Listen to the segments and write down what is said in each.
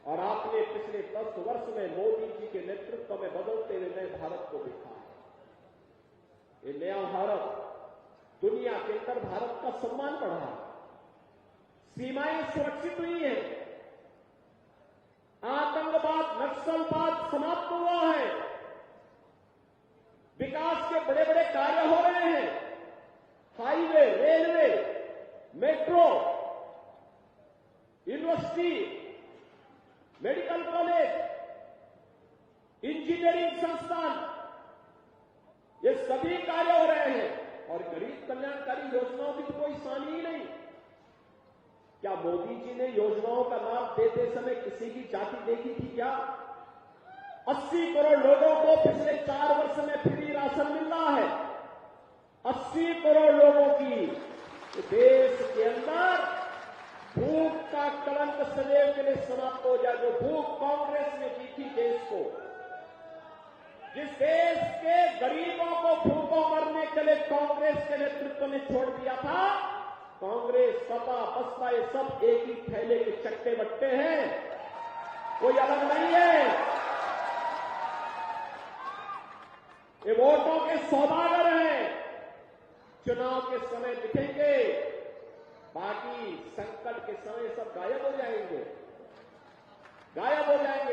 और आपने पिछले 10 वर्ष में मोदी जी के नेतृत्व में बदलते हुए नए भारत को देखा है। ये नया भारत दुनिया के अंदर भारत का सम्मान बढ़ा है, सीमाएं सुरक्षित हुई हैं, आतंकवाद नक्सलवाद समाप्त हुआ है, विकास के बड़े बड़े कार्य हो रहे हैं, highway, railway, metro, university, medical college, engineering संस्थान, ये सभी कार्य हो रहे हैं। और गरीब कल्याणकारी योजनाओं की तो कोई सानी ही नहीं। क्या मोदी जी ने योजनाओं का लाभ देते समय किसी की जाति देखी थी क्या? 80 करोड़ लोगों को पिछले 4 वर्ष में फ्री राशन मिल रहा है। 80 करोड़ लोगों की देश के अंदर भूख का कलंक सदैव के लिए समाप्त हो जाए। जो भूख कांग्रेस ने दी थी देश को, जिस देश के गरीबों को भूखों मरने के लिए कांग्रेस के नेतृत्व ने छोड़ दिया था, कांग्रेस, सपा, बसपा ये सब एक ही थैले के चट्टे बट्टे हैं, कोई अलग नहीं है। ये वोटों के सौदागर हैं, चुनाव के समय दिखेंगे, बाकी संकट के समय सब गायब हो जाएंगे,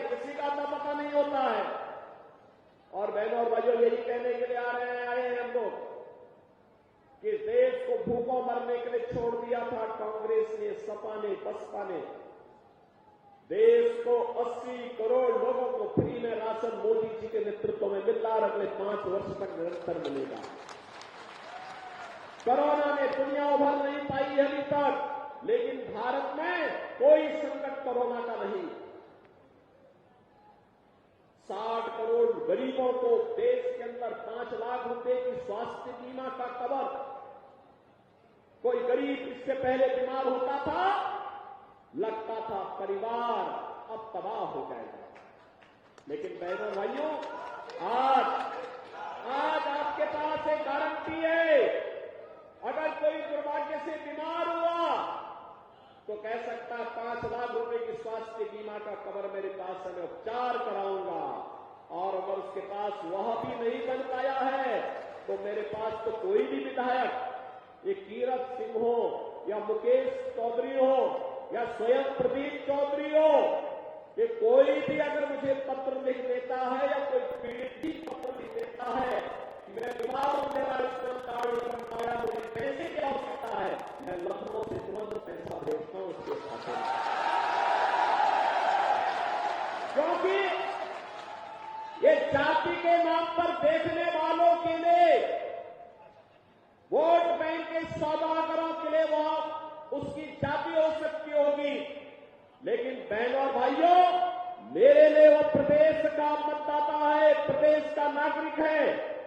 किसी का अता पता नहीं होता है। और बहनों और भाइयों, यही कहने के लिए आए हैं हम लोग कि देश को भूखों मरने के लिए छोड़ दिया था कांग्रेस ने, सपा ने, बसपा ने। देश को 80 करोड़ लोगों को फ्री में राशन मोदी जी के नेतृत्व में मिल रहा, अगले 5 वर्ष तक निरंतर मिलेगा। कोरोना ने दुनिया उभर नहीं पाई अभी तक, लेकिन भारत में कोई संकट कोरोना का नहीं। 60 करोड़ गरीबों को देश के अंदर 5 लाख रुपए की स्वास्थ्य बीमा का कवर। कोई गरीब इससे पहले बीमार होता था, लगता था परिवार अब तबाह हो जाएगा, लेकिन बहनों भाइयों, आज आपके पास एक गारंटी है। अगर कोई दुर्भाग्य से बीमार हुआ तो कह सकता है 5 लाख रुपए की स्वास्थ्य बीमा का कवर मेरे पास है, मैं उपचार कराऊंगा। और अगर उसके पास वह भी नहीं बन पाया है तो मेरे पास तो कोई भी विधायक, ये कीरत सिंह हो या मुकेश चौधरी हो या स्वयं प्रदीप चौधरी हो, ये कोई भी अगर मुझे पत्र लिख देता है या कोई पीड़ित पत्र लिख देता है कि मैं बीमार हूं, मेरा आयुष्मान कार्ड बन पाया, मुझे पैसे की आवश्यकता है, मैं लखनऊ से तुरंत पैसा भेजता हूं उसके खाते में। क्योंकि ये जाति के नाम पर देखने वालों के लिए, वोट बैंक के सौदागरों के लिए वह उसकी जाति हो सकती होगी, लेकिन बहनों और भाइयों, मेरे लिए वो प्रदेश का मतदाता है, प्रदेश का नागरिक है,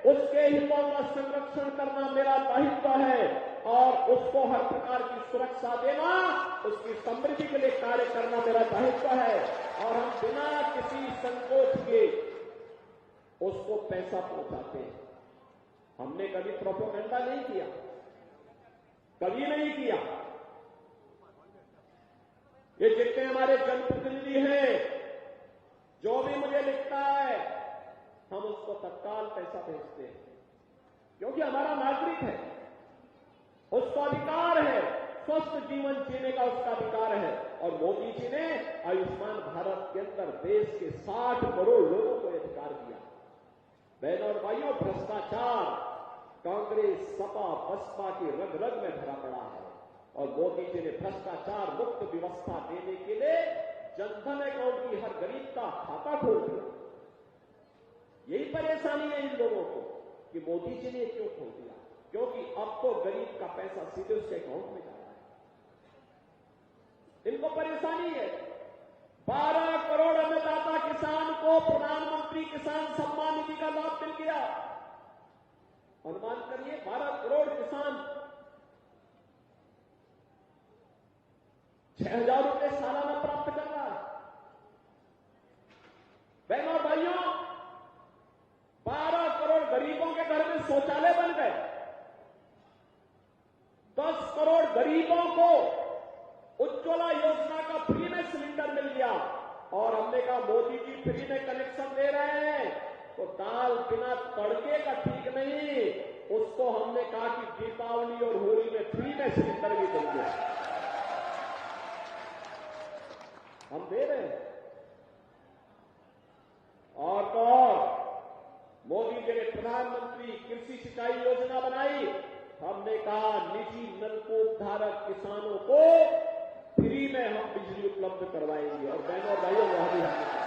उसके हितों का संरक्षण करना मेरा दायित्व है और उसको हर प्रकार की सुरक्षा देना, उसकी समृद्धि के लिए कार्य करना मेरा दायित्व है। और हम बिना किसी संकोच के उसको पैसा पहुंचाते हैं। हमने कभी प्रोपेगेंडा नहीं किया, कभी नहीं किया। ये जितने हमारे जनप्रतिनिधि हैं, जो भी मुझे लिखता है, हम उसको तत्काल पैसा भेजते हैं, क्योंकि हमारा नागरिक है, उसको अधिकार है, स्वस्थ जीवन जीने का उसका अधिकार है। और मोदी जी ने आयुष्मान भारत के अंदर देश के 60 करोड़ लोगों को अधिकार दिया। बहनों और भाइयों, भ्रष्टाचार कांग्रेस, सपा, बसपा की रग रग में भरा पड़ा है और मोदी जी ने भ्रष्टाचार मुक्त व्यवस्था देने के लिए जनधन अकाउंट की हर गरीब का खाता खोल दिया। यही परेशानी है इन लोगों को कि मोदी जी ने क्यों खोल दिया, क्योंकि अब तो गरीब का पैसा सीधे उसके अकाउंट में जा रहा है। इनको परेशानी है। 12 करोड़ अन्नदाता किसान को प्रधानमंत्री किसान सम्मान निधि का लाभ मिल गया। अनुमान करिए, 12 करोड़ किसान 6,000 रुपए सालाना प्राप्त कर रहा है। बहनों और भाइयों, 12 करोड़ गरीबों के घर में शौचालय बन गए। 10 करोड़ गरीबों को उज्ज्वला योजना का फ्री में सिलेंडर मिल गया फ्री में कनेक्शन दे रहे हैं, तो दाल बिना तड़के का ठीक नहीं, उसको हमने कहा कि दीपावली और होली में फ्री में सिलेंडर भी देंगे। हम दे रहे हैं। और तो मोदी जी ने प्रधानमंत्री कृषि सिंचाई योजना बनाई। हमने कहा निजी नलकूप धारक किसानों को फ्री में हम बिजली उपलब्ध करवाएंगे। और बहनों और भाइयों, वह भी हमने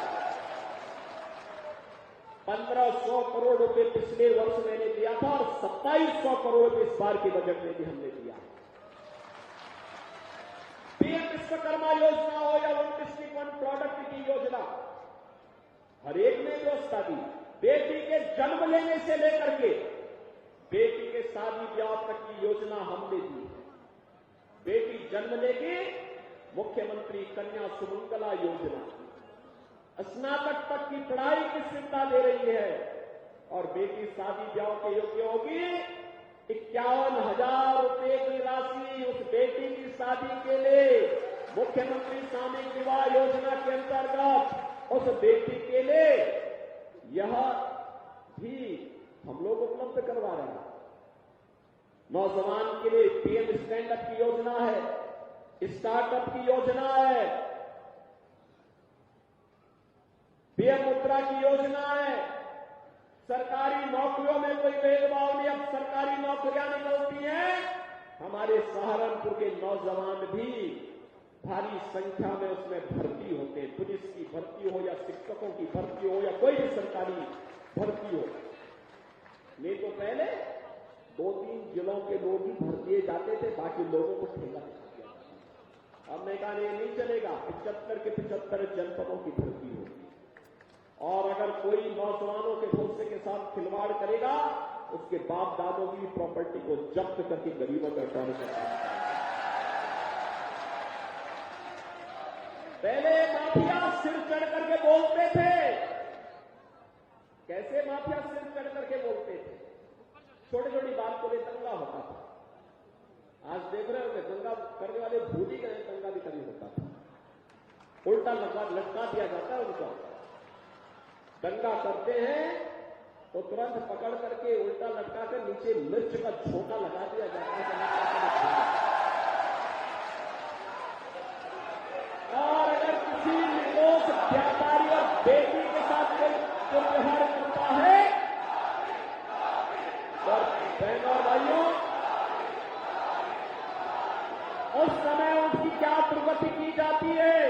1500 करोड़ रुपए पिछले वर्ष मैंने दिया था और 2700 करोड़ रुपए इस बार के बजट में भी हमने दिया। पीएम विश्वकर्मा योजना हो या वन डिस्ट्रिक्ट वन प्रोडक्ट की योजना, हर एक ने व्यवस्था दी। बेटी के जन्म लेने से लेकर के बेटी के शादी ब्याह तक की योजना हमने दी। बेटी जन्म लेगी, मुख्यमंत्री कन्या सुमंगला योजना, स्नातक तक की पढ़ाई की सुविधा दे रही है। और बेटी शादी ब्याह के योग्य होगी, 51,000 रुपए की राशि उस बेटी की शादी के लिए मुख्यमंत्री सामूहिक विवाह योजना के अंतर्गत उस बेटी के लिए यह भी हम लोग उपलब्ध करवा रहे हैं। नौजवान के लिए पीएम स्टैंड अप की योजना है, स्टार्टअप की योजना है, पीएम मुद्रा की योजना है। सरकारी नौकरियों में कोई भेदभाव नहीं, अब सरकारी नौकरियां निकलती हैं। हमारे सहारनपुर के नौजवान भी भारी संख्या में उसमें भर्ती होते हैं। पुलिस की भर्ती हो या शिक्षकों की भर्ती हो या कोई भी सरकारी भर्ती हो। नहीं तो पहले 2-3 जिलों के लोग ही भर दिए जाते थे, बाकी लोगों को ठेला दिया जाता। अब मैं कहा नहीं चलेगा, 75 के 75 जनपदों की भर्ती होगी। और अगर कोई नौजवानों के भविष्य के साथ खिलवाड़ करेगा, उसके बाप दादों की प्रॉपर्टी को जब्त करके गरीबों का काम करता है। पहले माफिया सिर चढ़ करके बोलते थे। कैसे माफिया सिर चढ़ करके बोलते थे? छोटी छोटी बात को लेकर दंगा होता था। आज देख रहे हो कि दंगा करने वाले भूल ही गए, दंगा भी कभी होता था। उल्टा लटका दिया जाता है उनको। दंगा करते हैं तो तुरंत पकड़ करके उल्टा लटका कर नीचे मिर्च का झोंका लगा दिया जाता है। और अगर किसी निर्दोष व्यापारी और बेटी के साथ कोई दुर्व्यवहार करता है और बहनों और भाइयों, उस समय उसकी क्या दुर्गति की जाती है,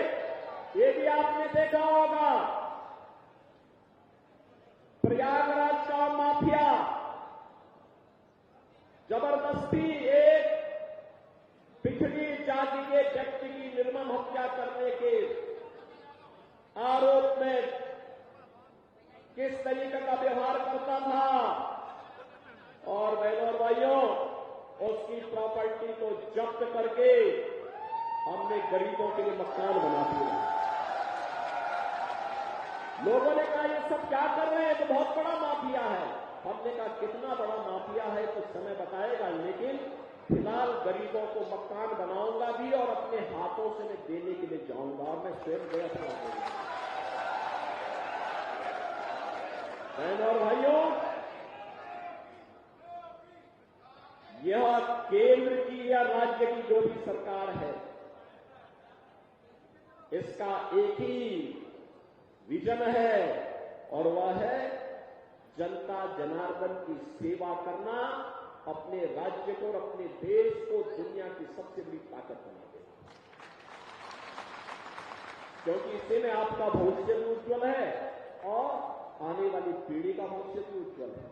ये भी आपने देखा होगा। प्रयागराज का माफिया जबरदस्ती एक पिछड़ी जाति के व्यक्ति की निर्मम हत्या करने के आरोप में किस तरीके का व्यवहार करता था। और बहनों और भाइयों, उसकी प्रॉपर्टी को जब्त करके हमने गरीबों के लिए मकान बना दिया। लोगों ने कहा ये सब क्या कर रहे हैं, तो बहुत बड़ा माफिया है। हमने कहा कितना बड़ा माफिया है तो समय बताएगा, लेकिन फिलहाल गरीबों को मकान बनाऊंगा भी और अपने हाथों से मैं देने के लिए जाऊंगा। और मैं स्वयं गया था। बहनों और भाइयों, यह केंद्र की या राज्य की जो भी सरकार है, इसका एक ही विजन है और वह है जनता जनार्दन की सेवा करना, अपने राज्य को और अपने देश को दुनिया की सबसे बड़ी ताकत बना देना। क्योंकि इससे में आपका भविष्य भी उज्जवल है और आने वाली पीढ़ी का भविष्य भी उज्जवल है।